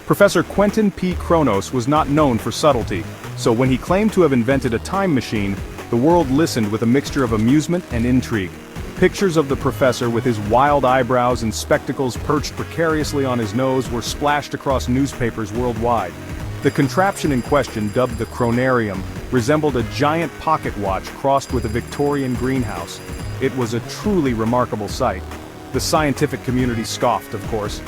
Professor Quentin P. Kronos was not known for subtlety, so when he claimed to have invented a time machine, the world listened with a mixture of amusement and intrigue. Pictures of the professor with his wild eyebrows and spectacles perched precariously on his nose were splashed across newspapers worldwide. The contraption in question, dubbed the Cronarium, resembled a giant pocket watch crossed with a Victorian greenhouse. It was a truly remarkable sight. The scientific community scoffed, of course.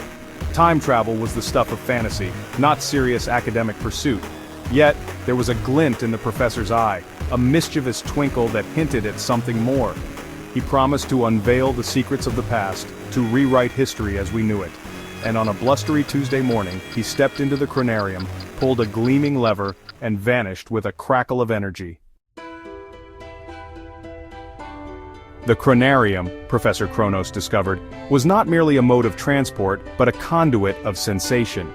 Time travel was the stuff of fantasy, not serious academic pursuit. Yet, there was a glint in the professor's eye, a mischievous twinkle that hinted at something more. He promised to unveil the secrets of the past, to rewrite history as we knew it. And on a blustery Tuesday morning, he stepped into the Cronarium, pulled a gleaming lever, and vanished with a crackle of energy. The Cronarium, Professor Kronos discovered, was not merely a mode of transport, but a conduit of sensation.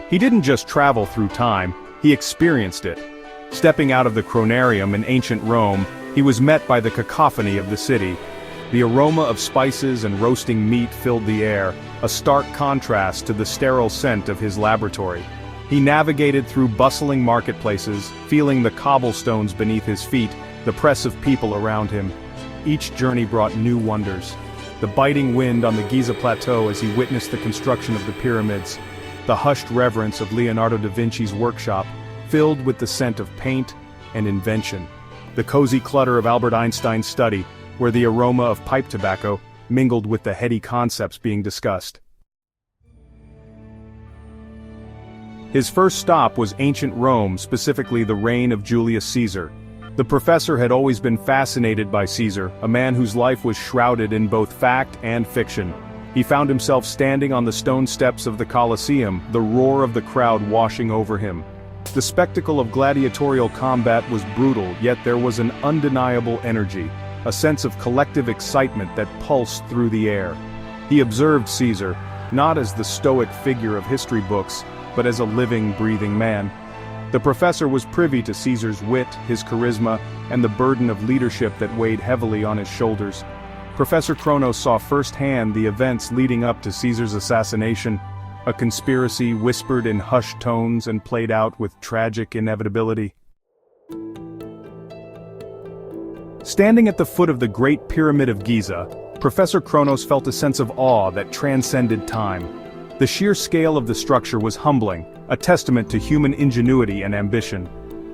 He didn't just travel through time, he experienced it. Stepping out of the Cronarium in ancient Rome, he was met by the cacophony of the city. The aroma of spices and roasting meat filled the air, a stark contrast to the sterile scent of his laboratory. He navigated through bustling marketplaces, feeling the cobblestones beneath his feet, the press of people around him. Each journey brought new wonders. The biting wind on the Giza plateau as he witnessed the construction of the pyramids. The hushed reverence of Leonardo da Vinci's workshop, filled with the scent of paint and invention. The cozy clutter of Albert Einstein's study, where the aroma of pipe tobacco mingled with the heady concepts being discussed. His first stop was ancient Rome, specifically the reign of Julius Caesar. The professor had always been fascinated by Caesar, a man whose life was shrouded in both fact and fiction. He found himself standing on the stone steps of the Colosseum, the roar of the crowd washing over him. The spectacle of gladiatorial combat was brutal, yet there was an undeniable energy, a sense of collective excitement that pulsed through the air. He observed Caesar, not as the stoic figure of history books, but as a living, breathing man. The professor was privy to Caesar's wit, his charisma, and the burden of leadership that weighed heavily on his shoulders. Professor Kronos saw firsthand the events leading up to Caesar's assassination, a conspiracy whispered in hushed tones and played out with tragic inevitability. Standing at the foot of the Great Pyramid of Giza, Professor Kronos felt a sense of awe that transcended time. The sheer scale of the structure was humbling, a testament to human ingenuity and ambition.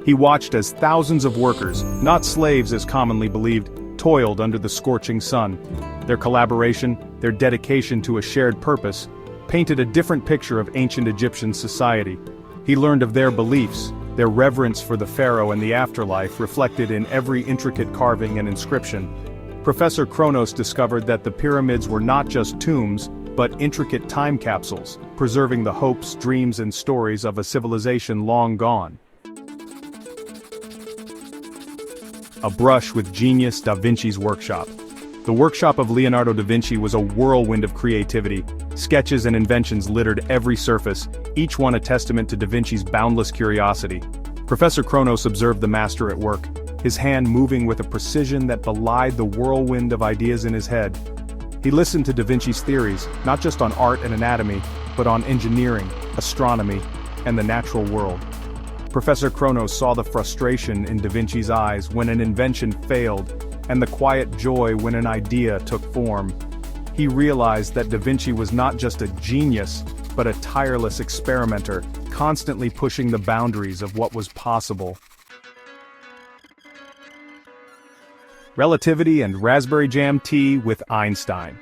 He watched as thousands of workers, not slaves as commonly believed, toiled under the scorching sun. Their collaboration, their dedication to a shared purpose, painted a different picture of ancient Egyptian society. He learned of their beliefs, their reverence for the pharaoh and the afterlife reflected in every intricate carving and inscription. Professor Kronos discovered that the pyramids were not just tombs, but intricate time capsules, preserving the hopes, dreams, and stories of a civilization long gone. A brush with genius Da Vinci's workshop. The workshop of Leonardo da Vinci was a whirlwind of creativity. Sketches and inventions littered every surface, each one a testament to da Vinci's boundless curiosity. Professor Kronos observed the master at work, his hand moving with a precision that belied the whirlwind of ideas in his head. He listened to da Vinci's theories, not just on art and anatomy, but on engineering, astronomy, and the natural world. Professor Kronos saw the frustration in da Vinci's eyes when an invention failed, and the quiet joy when an idea took form. He realized that da Vinci was not just a genius, but a tireless experimenter, constantly pushing the boundaries of what was possible. Relativity and raspberry jam tea with Einstein.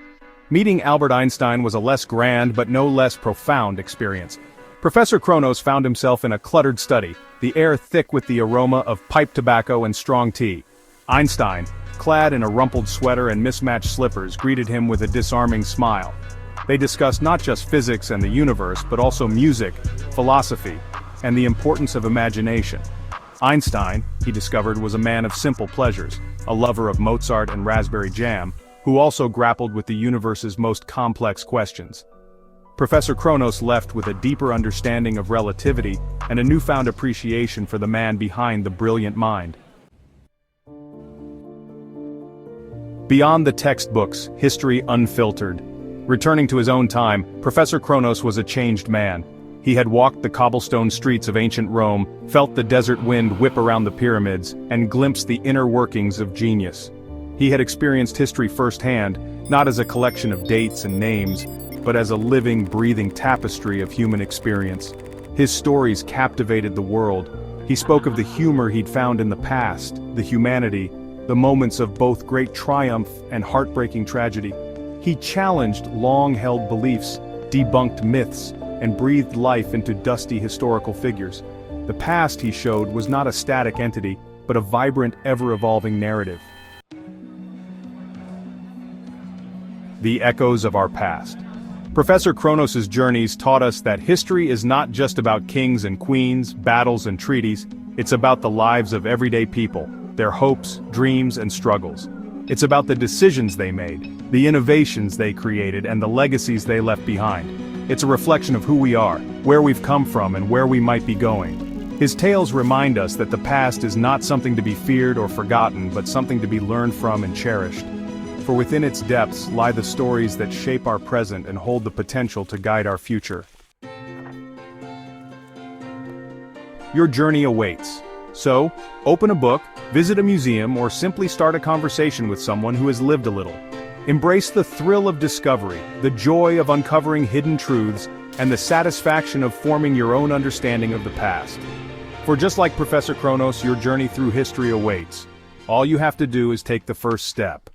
Meeting Albert Einstein was a less grand but no less profound experience. Professor Kronos found himself in a cluttered study, the air thick with the aroma of pipe tobacco and strong tea. Einstein, clad in a rumpled sweater and mismatched slippers, greeted him with a disarming smile. They discussed not just physics and the universe, but also music, philosophy, and the importance of imagination. Einstein, he discovered, was a man of simple pleasures, a lover of Mozart and raspberry jam, who also grappled with the universe's most complex questions. Professor Kronos left with a deeper understanding of relativity and a newfound appreciation for the man behind the brilliant mind. Beyond the textbooks, history unfiltered. Returning to his own time, Professor Kronos was a changed man. He had walked the cobblestone streets of ancient Rome, felt the desert wind whip around the pyramids, and glimpsed the inner workings of genius. He had experienced history firsthand, not as a collection of dates and names, but as a living, breathing tapestry of human experience. His stories captivated the world. He spoke of the humor he'd found in the past, the humanity, the moments of both great triumph and heartbreaking tragedy. He challenged long-held beliefs, debunked myths, and breathed life into dusty historical figures. The past, he showed, was not a static entity, but a vibrant, ever-evolving narrative. The echoes of our past. Professor Kronos's journeys taught us that history is not just about kings and queens, battles and treaties. It's about the lives of everyday people, their hopes, dreams, and struggles. It's about the decisions they made, the innovations they created, and the legacies they left behind. It's a reflection of who we are, where we've come from, and where we might be going. His tales remind us that the past is not something to be feared or forgotten, but something to be learned from and cherished. For within its depths lie the stories that shape our present and hold the potential to guide our future. Your journey awaits. So, open a book, visit a museum, or simply start a conversation with someone who has lived a little. Embrace the thrill of discovery, the joy of uncovering hidden truths, and the satisfaction of forming your own understanding of the past. For just like Professor Kronos, your journey through history awaits. All you have to do is take the first step.